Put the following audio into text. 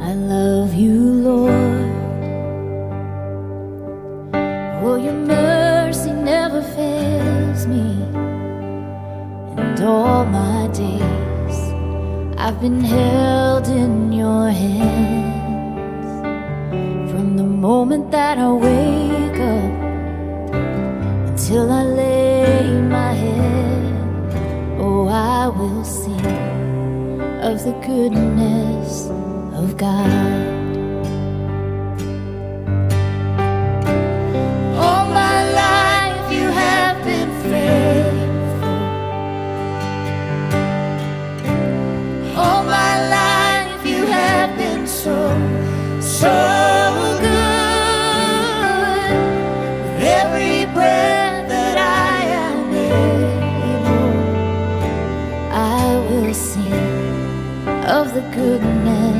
I love you, Lord. Oh, your mercy never fails me. And all my days I've been held in your hands. From the moment that I wake up until I lay my head, oh, I will sing of the goodness of God. All my life you have been faithful. All my life you have been so good. With every breath that I am able, I will sing of the goodness